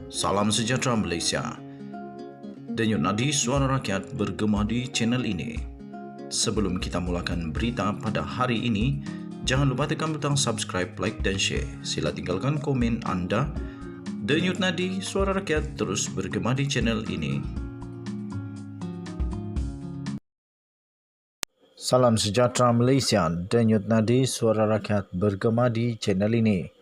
Salam sejahtera Malaysia. Denyut nadi suara rakyat bergema di channel ini. Sebelum kita mulakan berita pada hari ini, jangan lupa tekan butang subscribe, like dan share. Sila tinggalkan komen anda. Denyut nadi suara rakyat terus bergema di channel ini. Salam sejahtera Malaysia. Denyut nadi suara rakyat bergema di channel ini.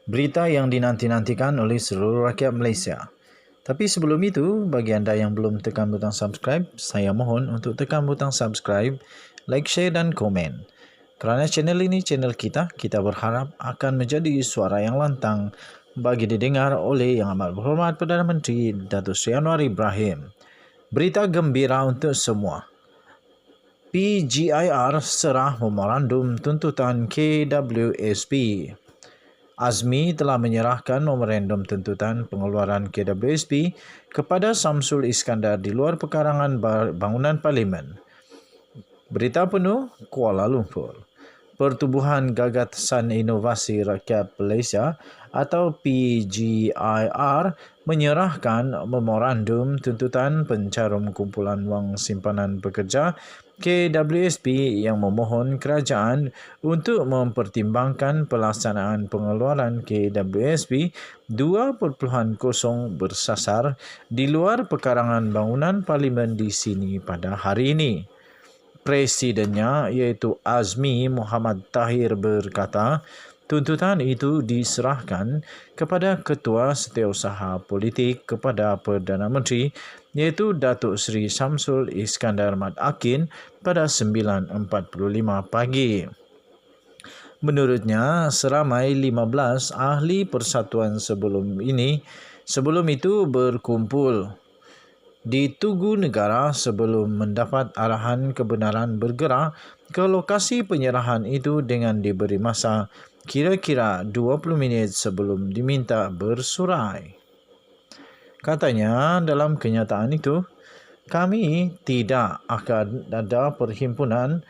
Berita yang dinanti-nantikan oleh seluruh rakyat Malaysia. Tapi sebelum itu, bagi anda yang belum tekan butang subscribe, saya mohon untuk tekan butang subscribe, like, share dan komen. Kerana channel ini channel kita berharap akan menjadi suara yang lantang bagi didengar oleh Yang Amat Berhormat Perdana Menteri Datuk Seri Anwar Ibrahim. Berita gembira untuk semua. PGIR serah memorandum tuntutan KWSP. Azmi telah menyerahkan memorandum tuntutan pengeluaran KWSP kepada Samsul Iskandar di luar pekarangan bangunan Parlimen. Berita penuh Kuala Lumpur. Pertubuhan Gagasan Inovasi Rakyat Malaysia atau PGIR menyerahkan memorandum tuntutan pencarum kumpulan wang simpanan pekerja KWSP yang memohon kerajaan untuk mempertimbangkan pelaksanaan pengeluaran KWSP 2.0 bersasar di luar pekarangan bangunan Parlimen di sini pada hari ini. Presidennya iaitu Azmi Muhammad Tahir berkata, tuntutan itu diserahkan kepada Ketua Setiausaha Politik kepada Perdana Menteri iaitu Datuk Seri Samsul Iskandar Mat Akin pada 9.45 pagi. Menurutnya, seramai 15 ahli persatuan sebelum itu berkumpul di Tugu Negara sebelum mendapat arahan kebenaran bergerak ke lokasi penyerahan itu dengan diberi masa kira-kira 20 minit sebelum diminta bersurai. Katanya dalam kenyataan itu, kami tidak ada perhimpunan,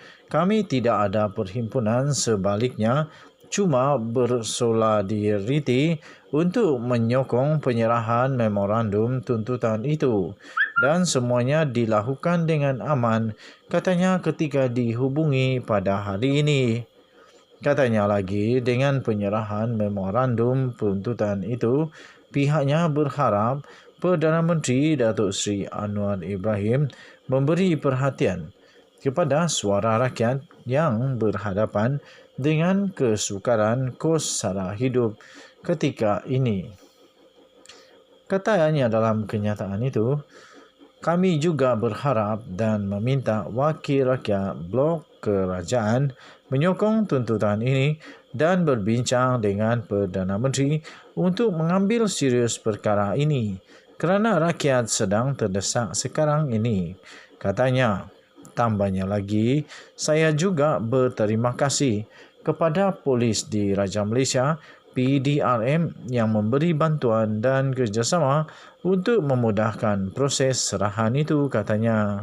sebaliknya cuma bersolidariti untuk menyokong penyerahan memorandum tuntutan itu dan semuanya dilakukan dengan aman, katanya ketika dihubungi pada hari ini. Katanya lagi, dengan penyerahan memorandum tuntutan itu, pihaknya berharap Perdana Menteri Datuk Seri Anwar Ibrahim memberi perhatian kepada suara rakyat yang berhadapan dengan kesukaran kos sara hidup ketika ini. Katanya dalam kenyataan itu, kami juga berharap dan meminta wakil rakyat blok kerajaan menyokong tuntutan ini dan berbincang dengan Perdana Menteri untuk mengambil serius perkara ini kerana rakyat sedang terdesak sekarang ini. Katanya, tambahnya lagi, saya juga berterima kasih kepada polis di Raja Malaysia PDRM yang memberi bantuan dan kerjasama untuk memudahkan proses serahan itu, katanya.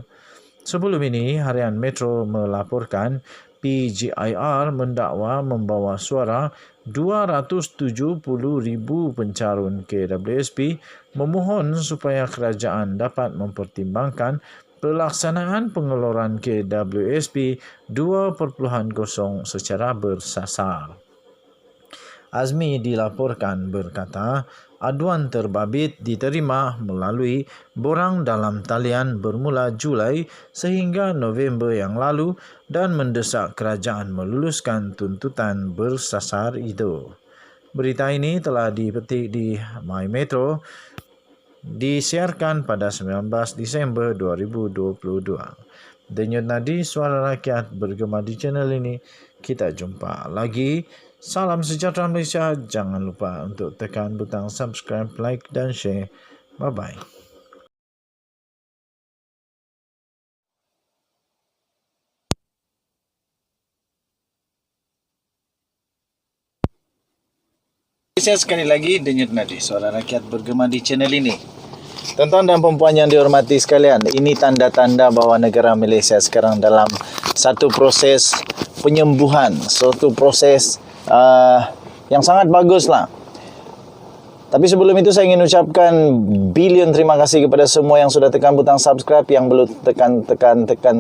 Sebelum ini, Harian Metro melaporkan PGIR mendakwa membawa suara 270,000 pencarun KWSP memohon supaya kerajaan dapat mempertimbangkan pelaksanaan pengeluaran KWSP 2.0 secara bersasar. Azmi dilaporkan berkata, aduan terbabit diterima melalui borang dalam talian bermula Julai sehingga November yang lalu dan mendesak kerajaan meluluskan tuntutan bersasar itu. Berita ini telah dipetik di My Metro, disiarkan pada 19 Disember 2022. Denyut nadi suara rakyat bergema di channel ini. Kita jumpa lagi. Salam sejahtera Malaysia. Jangan lupa untuk tekan butang subscribe, like dan share. Bye-bye. Saya sekali lagi denyut nadi suara rakyat bergema di channel ini. Tuan-tuan dan perempuan yang dihormati sekalian, ini tanda-tanda bahawa negara Malaysia sekarang dalam satu proses penyembuhan, suatu proses yang sangat baguslah. Tapi sebelum itu saya ingin ucapkan bilion terima kasih kepada semua yang sudah tekan butang subscribe. Yang belum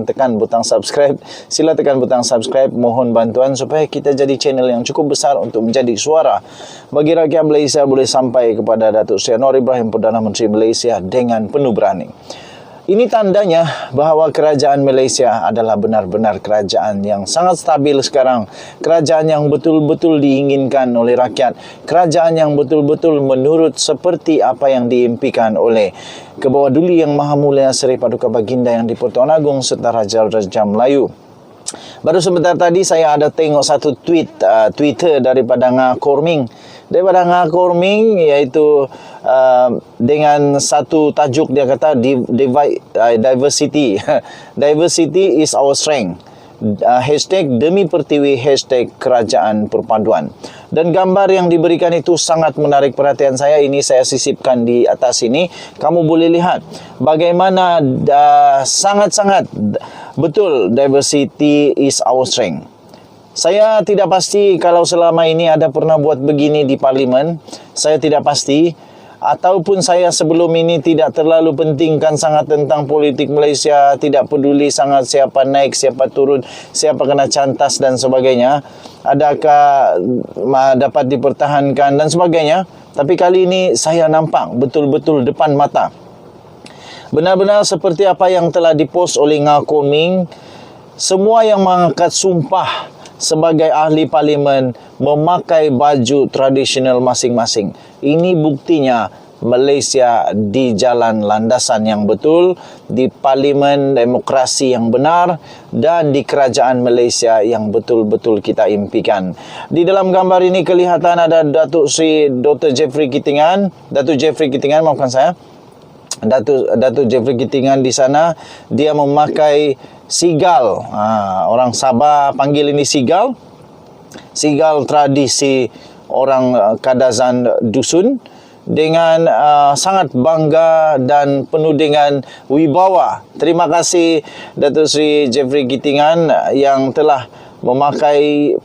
tekan butang subscribe, sila tekan butang subscribe. Mohon bantuan supaya kita jadi channel yang cukup besar untuk menjadi suara bagi rakyat Malaysia, boleh sampai kepada Datuk Seri Anwar Ibrahim, Perdana Menteri Malaysia, dengan penuh berani. Ini tandanya bahawa kerajaan Malaysia adalah benar-benar kerajaan yang sangat stabil sekarang. Kerajaan yang betul-betul diinginkan oleh rakyat. Kerajaan yang betul-betul menurut seperti apa yang diimpikan oleh Kebawah-Duli Yang Maha Mulia Seri Paduka Baginda Yang di-Pertuan Agong serta Raja-Raja Melayu. Baru sebentar tadi saya ada tengok satu Twitter daripada Nga Korming. Daripada Nga Korming, iaitu dengan satu tajuk dia kata diversity. Diversity is our strength. Hashtag Demi Pertiwi, hashtag Kerajaan Perpaduan. Dan gambar yang diberikan itu sangat menarik perhatian saya. Ini saya sisipkan di atas ini. Kamu boleh lihat bagaimana sangat-sangat betul diversity is our strength. Saya tidak pasti kalau selama ini ada pernah buat begini di parlimen. Saya tidak pasti. Ataupun saya sebelum ini tidak terlalu pentingkan sangat tentang politik Malaysia. Tidak peduli sangat siapa naik, siapa turun, siapa kena cantas dan sebagainya. Adakah dapat dipertahankan dan sebagainya. Tapi kali ini saya nampak betul-betul depan mata. Benar-benar seperti apa yang telah dipost oleh Nga Korming. Semua yang mengangkat sumpah sebagai ahli parlimen memakai baju tradisional masing-masing. Ini buktinya Malaysia di jalan landasan yang betul, di parlimen demokrasi yang benar, dan di kerajaan Malaysia yang betul-betul kita impikan. Di dalam gambar ini kelihatan ada Datuk Seri Dr. Jeffrey Kitingan. Datuk Jeffrey Kitingan, maafkan saya. Datuk Jeffrey Kitingan di sana, dia memakai sigal. Orang Sabah panggil ini sigal. Sigal tradisi orang Kadazan Dusun, dengan sangat bangga dan penuh dengan wibawa. Terima kasih Datuk Seri Jeffrey Kitingan yang telah memakai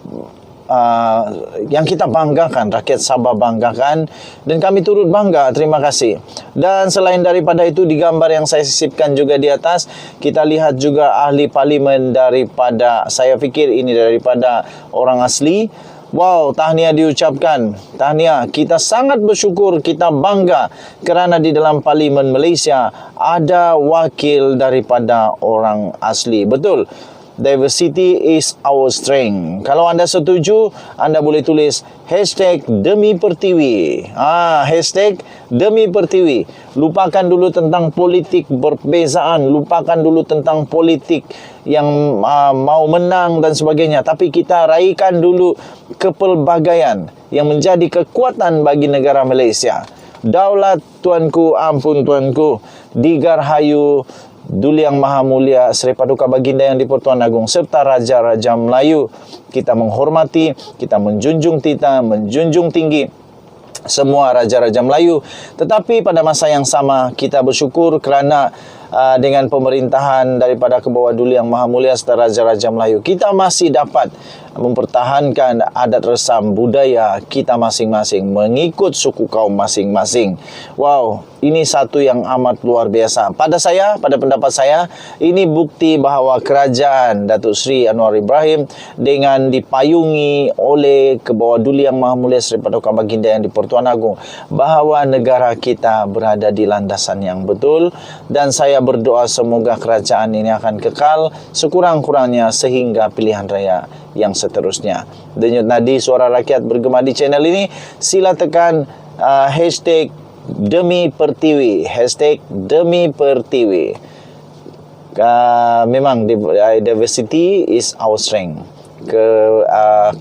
yang kita banggakan, rakyat Sabah banggakan, dan kami turut bangga. Terima kasih. Dan selain daripada itu, di gambar yang saya sisipkan juga di atas, kita lihat juga ahli parlimen daripada, saya fikir ini daripada orang asli. Wow, tahniah diucapkan. Tahniah, kita sangat bersyukur, kita bangga kerana di dalam parlimen Malaysia ada wakil daripada orang asli. Betul. Diversity is our strength. Kalau anda setuju, anda boleh tulis hashtag Demi Pertiwi. Hashtag Demi Pertiwi. Lupakan dulu tentang politik berbezaan. Lupakan dulu tentang politik yang mau menang dan sebagainya. Tapi kita raihkan dulu kepelbagaian yang menjadi kekuatan bagi negara Malaysia. Daulat tuanku, ampun tuanku, Digarhayu Duli Yang Maha Mulia Seri Paduka Baginda Yang di-Pertuan Agong serta Raja-Raja Melayu. Kita menghormati, kita menjunjung tinggi semua Raja-Raja Melayu. Tetapi pada masa yang sama kita bersyukur kerana dengan pemerintahan daripada Kebawah-Duli Yang Maha Mulia serta Raja-Raja Melayu, kita masih dapat mempertahankan adat resam budaya kita masing-masing mengikut suku kaum masing-masing. Wow, ini satu yang amat luar biasa. Pada pendapat saya, ini bukti bahawa kerajaan Datuk Seri Anwar Ibrahim dengan dipayungi oleh Kebawah-Duli Yang Maha Mulia Seri Paduka Baginda Yang di-Pertuan Agong, bahawa negara kita berada di landasan yang betul, dan saya berdoa semoga kerajaan ini akan kekal sekurang-kurangnya sehingga pilihan raya yang seterusnya. Denyut nadi suara rakyat bergema di channel ini. Sila tekan hashtag Demi Pertiwi, hashtag Demi Pertiwi. Memang diversity is our strength.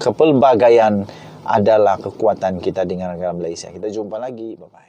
Kepelbagaian adalah kekuatan kita di negara Malaysia. Kita jumpa lagi. Bye-bye.